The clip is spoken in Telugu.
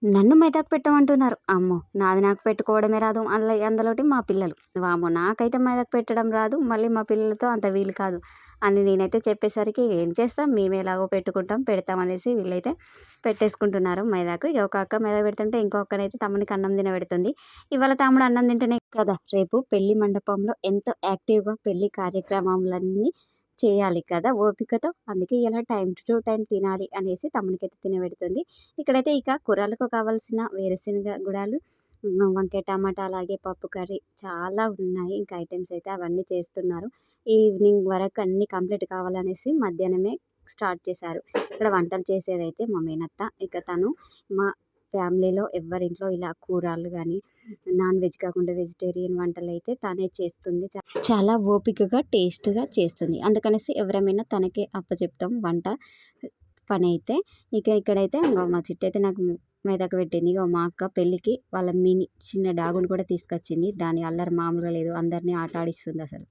నన్ను మెదక్ పెట్టమంటున్నారు. అమ్మో! నాది నాకు పెట్టుకోవడమే రాదు. అందులోటి మా పిల్లలు. వామ్మో! నాకైతే మెదక్ పెట్టడం రాదు. మళ్ళీ మా పిల్లలతో అంత వీలు కాదు అని నేనైతే చెప్పేసరికి ఏం చేస్తాం మేము ఎలాగో పెట్టుకుంటాం, పెడతాం అనేసి వీళ్ళైతే పెట్టేసుకుంటున్నారు మైదాకు. ఇక ఒక అక్క మెదక్ పెడుతుంటే ఇంకో అక్కనైతే తమ్మునికి అన్నం తినబెడుతుంది. ఇవాళ తమ్ముడు అన్నం తింటేనే కదా రేపు పెళ్లి మండపంలో ఎంతో యాక్టివ్‌గా పెళ్లి కార్యక్రమాలన్నీ చేయాలి కదా ఓపికతో. అందుకే ఇలా టైమ్ టు టైమ్ తినాలి అనేసి తమ్మునికైతే తినబెడుతుంది. ఇక్కడైతే ఇక కూరలకు కావాల్సిన వేరుశనగ గుడాలు, వంకాయ టమాటా అలాగే పప్పు కర్రీ చాలా ఉన్నాయి. ఇంకా ఐటెమ్స్ అయితే అవన్నీ చేస్తున్నారు. ఈవినింగ్ వరకు అన్నీ కంప్లీట్ కావాలనేసి మధ్యాహ్నమే స్టార్ట్ చేశారు. ఇక్కడ వంటలు చేసేదైతే మా మేనత్త. ఇక తను మా ఫ్యామిలీలో ఎవ్వరింట్లో ఇలా కూరలు గానీ, నాన్ వెజ్ కాకుండా వెజిటేరియన్ వంటలైతే తనే చేస్తుంది. చాలా ఓపికగా, టేస్ట్‌గా చేస్తుంది. అందుకనేసి ఎవరమైనా తనకే అప్పచెప్తాం వంట పనైతే. ఇక ఇక్కడైతే ఇంగో మా చిట్టయితే నాకు మెదకు పెట్టింది. ఇగో మా అక్క పెళ్ళికి వాళ్ళ చిన్న డాగుని కూడా తీసుకొచ్చింది. దాని అల్లరి మామూలుగా లేదు. అందరిని ఆట ఆడిస్తుందసలు.